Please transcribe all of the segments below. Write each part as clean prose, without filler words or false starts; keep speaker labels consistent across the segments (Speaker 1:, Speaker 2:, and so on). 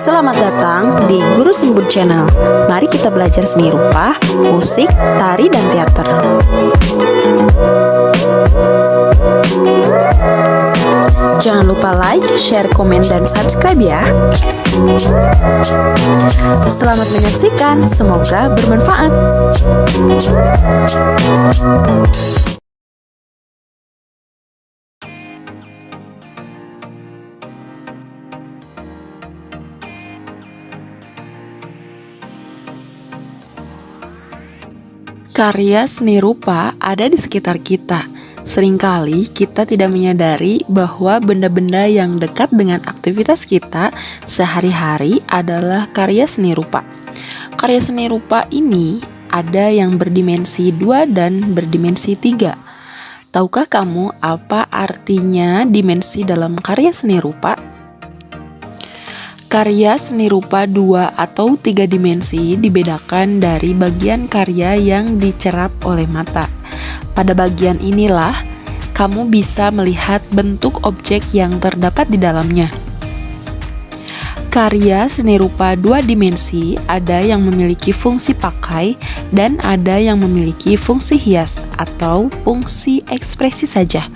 Speaker 1: Selamat datang di Guru Simbun Channel. Mari kita belajar seni rupa, musik, tari, dan teater. Jangan lupa like, share, komen, dan subscribe ya. Selamat menyaksikan, semoga bermanfaat. Karya seni rupa ada di sekitar kita. Seringkali kita tidak menyadari bahwa benda-benda yang dekat dengan aktivitas kita sehari-hari adalah karya seni rupa. Karya seni rupa ini ada yang berdimensi 2 dan berdimensi 3. Tahukah kamu apa artinya dimensi dalam karya seni rupa? Karya seni rupa 2 atau 3 dimensi dibedakan dari bagian karya yang dicerap oleh mata. Pada bagian inilah kamu bisa melihat bentuk objek yang terdapat di dalamnya. Karya seni rupa 2 dimensi ada yang memiliki fungsi pakai dan ada yang memiliki fungsi hias atau fungsi ekspresi saja.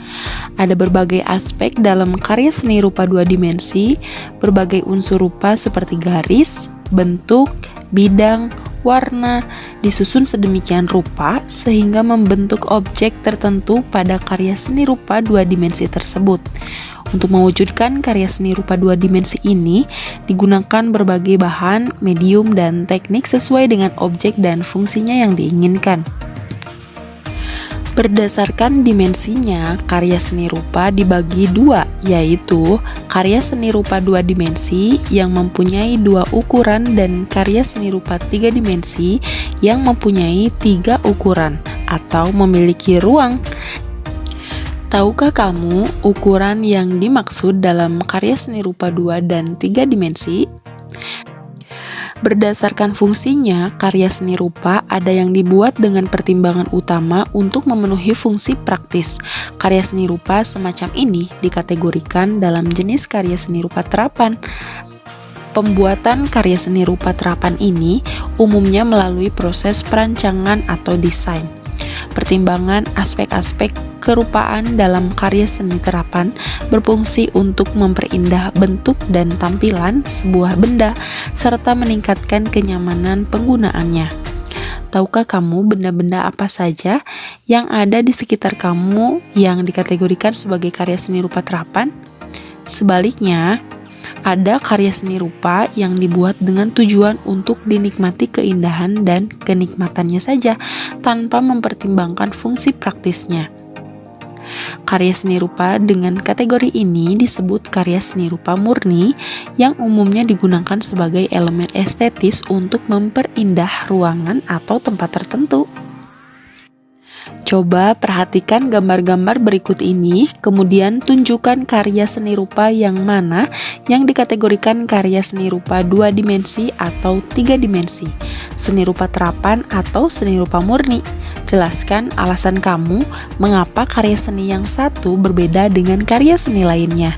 Speaker 1: Ada berbagai aspek dalam karya seni rupa 2 dimensi, berbagai unsur rupa seperti garis, bentuk, bidang, warna, disusun sedemikian rupa sehingga membentuk objek tertentu pada karya seni rupa 2 dimensi tersebut. Untuk mewujudkan karya seni rupa 2 dimensi ini, digunakan berbagai bahan, medium, dan teknik sesuai dengan objek dan fungsinya yang diinginkan. Berdasarkan dimensinya, karya seni rupa dibagi 2, yaitu karya seni rupa 2 dimensi yang mempunyai 2 ukuran dan karya seni rupa 3 dimensi yang mempunyai 3 ukuran atau memiliki ruang. Tahukah kamu ukuran yang dimaksud dalam karya seni rupa 2 dan 3 dimensi? Berdasarkan fungsinya, karya seni rupa ada yang dibuat dengan pertimbangan utama untuk memenuhi fungsi praktis. Karya seni rupa semacam ini dikategorikan dalam jenis karya seni rupa terapan. Pembuatan karya seni rupa terapan ini umumnya melalui proses perancangan atau desain. Pertimbangan aspek-aspek kerupaan dalam karya seni terapan berfungsi untuk memperindah bentuk dan tampilan sebuah benda serta meningkatkan kenyamanan penggunaannya. Tahukah kamu benda-benda apa saja yang ada di sekitar kamu yang dikategorikan sebagai karya seni rupa terapan? Sebaliknya, ada karya seni rupa yang dibuat dengan tujuan untuk dinikmati keindahan dan kenikmatannya saja tanpa mempertimbangkan fungsi praktisnya. Karya seni rupa dengan kategori ini disebut karya seni rupa murni yang umumnya digunakan sebagai elemen estetis untuk memperindah ruangan atau tempat tertentu. Coba perhatikan gambar-gambar berikut ini, kemudian tunjukkan karya seni rupa yang mana yang dikategorikan karya seni rupa 2 dimensi atau 3 dimensi, seni rupa terapan atau seni rupa murni. Jelaskan alasan kamu mengapa karya seni yang satu berbeda dengan karya seni lainnya.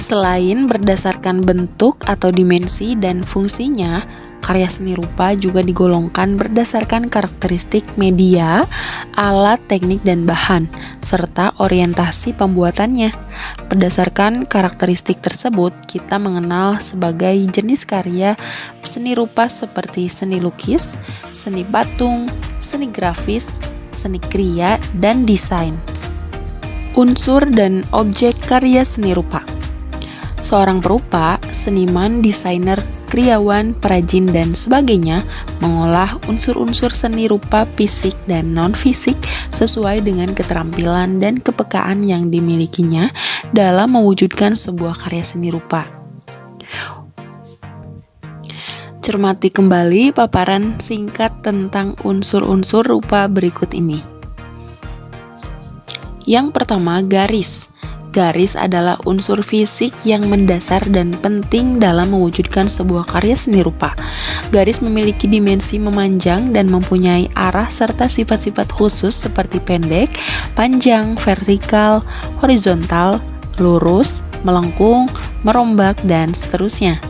Speaker 1: Selain berdasarkan bentuk atau dimensi dan fungsinya, karya seni rupa juga digolongkan berdasarkan karakteristik media, alat, teknik, dan bahan, serta orientasi pembuatannya. Berdasarkan karakteristik tersebut, kita mengenal sebagai jenis karya seni rupa seperti seni lukis, seni patung, seni grafis, seni kriya, dan desain. Unsur dan objek karya seni rupa. Seorang perupa, seniman, desainer, kriawan, perajin, dan sebagainya mengolah unsur-unsur seni rupa fisik dan non-fisik sesuai dengan keterampilan dan kepekaan yang dimilikinya dalam mewujudkan sebuah karya seni rupa. Cermati kembali paparan singkat tentang unsur-unsur rupa berikut ini. Yang pertama, garis. Garis adalah unsur fisik yang mendasar dan penting dalam mewujudkan sebuah karya seni rupa. Garis memiliki dimensi memanjang dan mempunyai arah serta sifat-sifat khusus seperti pendek, panjang, vertikal, horizontal, lurus, melengkung, merombak, dan seterusnya.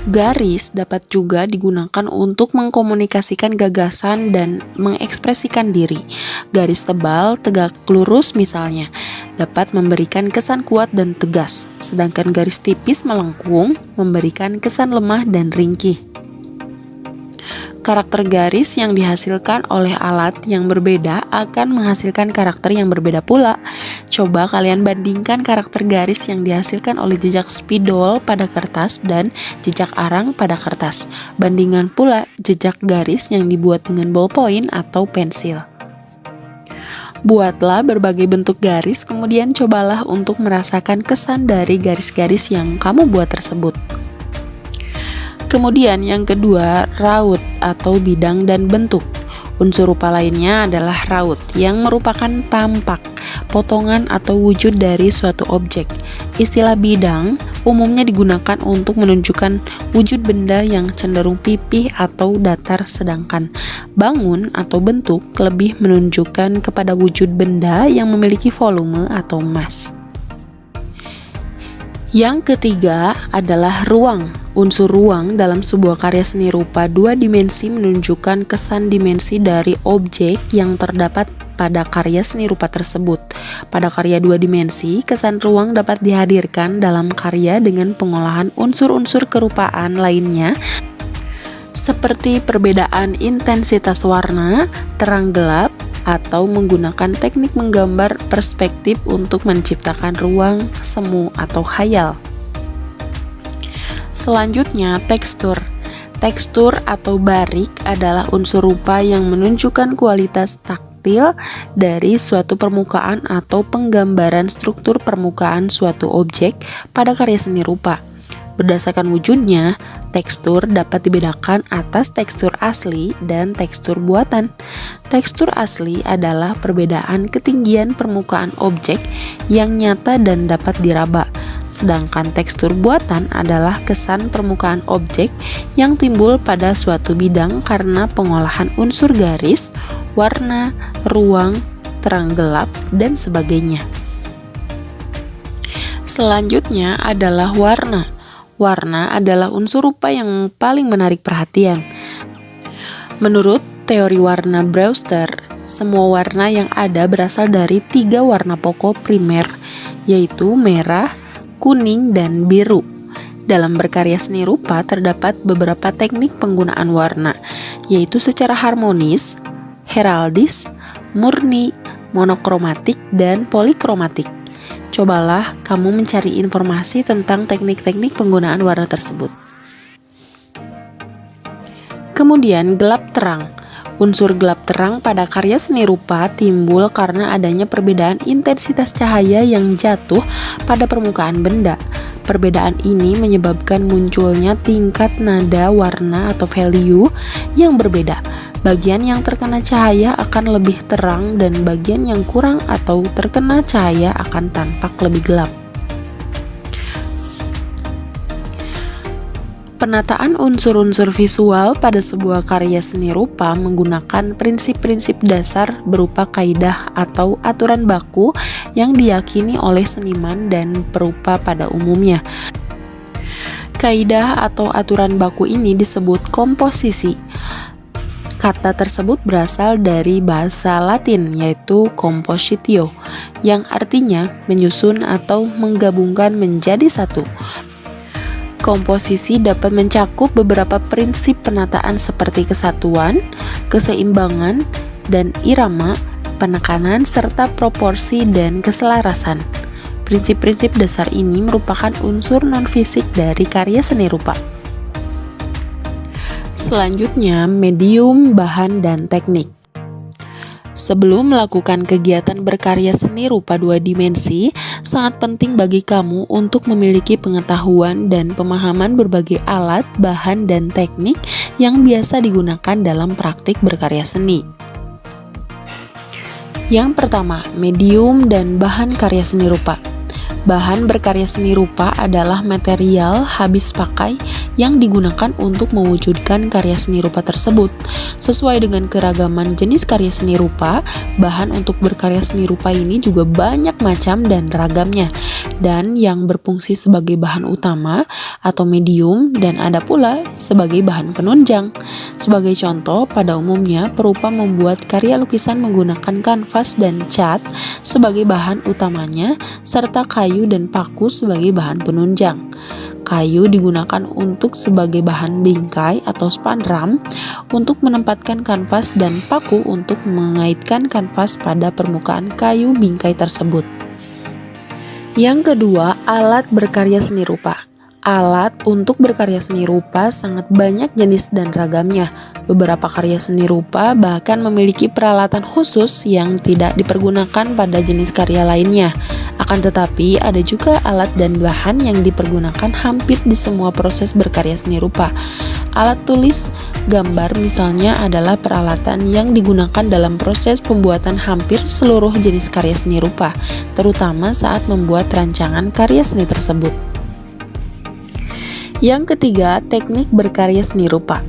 Speaker 1: Garis dapat juga digunakan untuk mengkomunikasikan gagasan dan mengekspresikan diri. Garis tebal, tegak lurus misalnya, dapat memberikan kesan kuat dan tegas, sedangkan garis tipis melengkung memberikan kesan lemah dan ringkih. Karakter garis yang dihasilkan oleh alat yang berbeda akan menghasilkan karakter yang berbeda pula. Coba kalian bandingkan karakter garis yang dihasilkan oleh jejak spidol pada kertas dan jejak arang pada kertas. Bandingkan pula jejak garis yang dibuat dengan ballpoint atau pensil. Buatlah berbagai bentuk garis, kemudian cobalah untuk merasakan kesan dari garis-garis yang kamu buat tersebut. Kemudian yang kedua, raut atau bidang dan bentuk. Unsur rupa lainnya adalah raut yang merupakan tampak, potongan atau wujud dari suatu objek. Istilah bidang umumnya digunakan untuk menunjukkan wujud benda yang cenderung pipih atau datar, sedangkan bangun atau bentuk lebih menunjukkan kepada wujud benda yang memiliki volume atau mass. Yang ketiga adalah ruang. Unsur ruang dalam sebuah karya seni rupa dua dimensi menunjukkan kesan dimensi dari objek yang terdapat pada karya seni rupa tersebut. Pada karya dua dimensi, kesan ruang dapat dihadirkan dalam karya dengan pengolahan unsur-unsur kerupaan lainnya seperti perbedaan intensitas warna, terang gelap, atau menggunakan teknik menggambar perspektif untuk menciptakan ruang semu atau khayal. Selanjutnya, tekstur. Tekstur atau barik adalah unsur rupa yang menunjukkan kualitas taktil dari suatu permukaan atau penggambaran struktur permukaan suatu objek pada karya seni rupa. Berdasarkan wujudnya, tekstur dapat dibedakan atas tekstur asli dan tekstur buatan. Tekstur asli adalah perbedaan ketinggian permukaan objek yang nyata dan dapat diraba. Sedangkan tekstur buatan adalah kesan permukaan objek yang timbul pada suatu bidang karena pengolahan unsur garis, warna, ruang, terang gelap, dan sebagainya. Selanjutnya adalah warna. Warna adalah unsur rupa yang paling menarik perhatian. Menurut teori warna Brewster, semua warna yang ada berasal dari 3 warna pokok primer, yaitu merah, kuning, dan biru. Dalam berkarya seni rupa terdapat beberapa teknik penggunaan warna, yaitu secara harmonis, heraldis, murni, monokromatik, dan polikromatik. Cobalah kamu mencari informasi tentang teknik-teknik penggunaan warna tersebut. Kemudian gelap terang. Unsur gelap terang pada karya seni rupa timbul karena adanya perbedaan intensitas cahaya yang jatuh pada permukaan benda. Perbedaan ini menyebabkan munculnya tingkat nada warna atau value yang berbeda. Bagian yang terkena cahaya akan lebih terang dan bagian yang kurang atau terkena cahaya akan tampak lebih gelap. Penataan unsur-unsur visual pada sebuah karya seni rupa menggunakan prinsip-prinsip dasar berupa kaidah atau aturan baku yang diyakini oleh seniman dan perupa pada umumnya. Kaidah atau aturan baku ini disebut komposisi. Kata tersebut berasal dari bahasa Latin yaitu compositio, yang artinya menyusun atau menggabungkan menjadi satu. Komposisi dapat mencakup beberapa prinsip penataan seperti kesatuan, keseimbangan, dan irama, penekanan, serta proporsi dan keselarasan. Prinsip-prinsip dasar ini merupakan unsur non-fisik dari karya seni rupa. Selanjutnya, medium, bahan, dan teknik. Sebelum melakukan kegiatan berkarya seni rupa dua dimensi, sangat penting bagi kamu untuk memiliki pengetahuan dan pemahaman berbagai alat, bahan, dan teknik yang biasa digunakan dalam praktik berkarya seni. Yang pertama, medium dan bahan karya seni rupa. Bahan berkarya seni rupa adalah material habis pakai yang digunakan untuk mewujudkan karya seni rupa tersebut. Sesuai dengan keragaman jenis karya seni rupa, bahan untuk berkarya seni rupa ini juga banyak macam dan ragamnya. Dan yang berfungsi sebagai bahan utama atau medium dan ada pula sebagai bahan penunjang. Sebagai contoh, pada umumnya perupa membuat karya lukisan menggunakan kanvas dan cat sebagai bahan utamanya serta kayu dan paku sebagai bahan penunjang. Kayu digunakan untuk sebagai bahan bingkai atau spandram untuk menempatkan kanvas dan paku untuk mengaitkan kanvas pada permukaan kayu bingkai tersebut. Yang kedua, alat berkarya seni rupa. Alat untuk berkarya seni rupa sangat banyak jenis dan ragamnya. Beberapa karya seni rupa bahkan memiliki peralatan khusus yang tidak dipergunakan pada jenis karya lainnya. Akan tetapi, ada juga alat dan bahan yang dipergunakan hampir di semua proses berkarya seni rupa. Alat tulis gambar misalnya adalah peralatan yang digunakan dalam proses pembuatan hampir seluruh jenis karya seni rupa, terutama saat membuat rancangan karya seni tersebut. Yang ketiga, teknik berkarya seni rupa.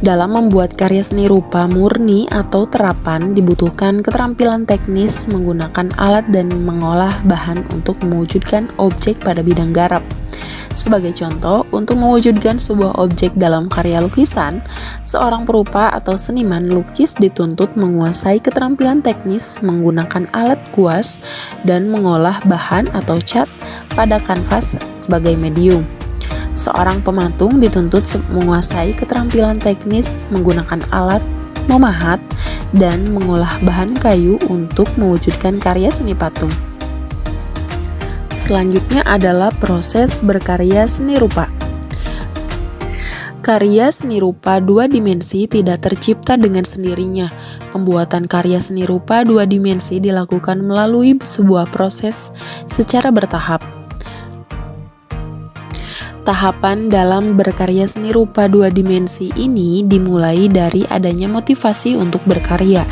Speaker 1: Dalam membuat karya seni rupa murni atau terapan dibutuhkan keterampilan teknis menggunakan alat dan mengolah bahan untuk mewujudkan objek pada bidang garap. Sebagai contoh, untuk mewujudkan sebuah objek dalam karya lukisan, seorang perupa atau seniman lukis dituntut menguasai keterampilan teknis menggunakan alat kuas dan mengolah bahan atau cat pada kanvas sebagai medium. Seorang pematung dituntut menguasai keterampilan teknis menggunakan alat memahat dan mengolah bahan kayu untuk mewujudkan karya seni patung. Selanjutnya adalah proses berkarya seni rupa. Karya seni rupa dua dimensi tidak tercipta dengan sendirinya. Pembuatan karya seni rupa dua dimensi dilakukan melalui sebuah proses secara bertahap. Tahapan dalam berkarya seni rupa dua dimensi ini dimulai dari adanya motivasi untuk berkarya.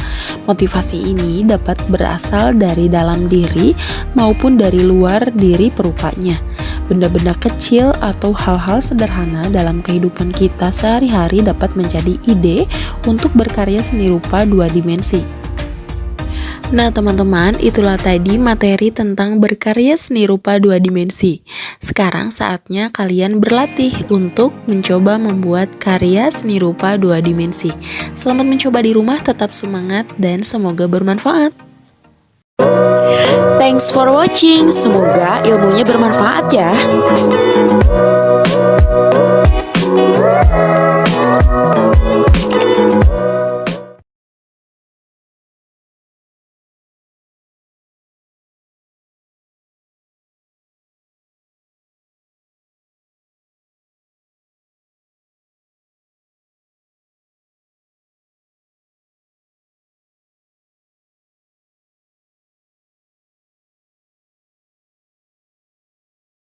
Speaker 1: Motivasi ini dapat berasal dari dalam diri maupun dari luar diri perupanya. Benda-benda kecil atau hal-hal sederhana dalam kehidupan kita sehari-hari dapat menjadi ide untuk berkarya seni rupa dua dimensi. Nah teman-teman, itulah tadi materi tentang berkarya seni rupa dua dimensi. Sekarang saatnya kalian berlatih untuk mencoba membuat karya seni rupa dua dimensi. Selamat mencoba di rumah, tetap semangat dan semoga bermanfaat. Thanks for watching, semoga ilmunya bermanfaat ya.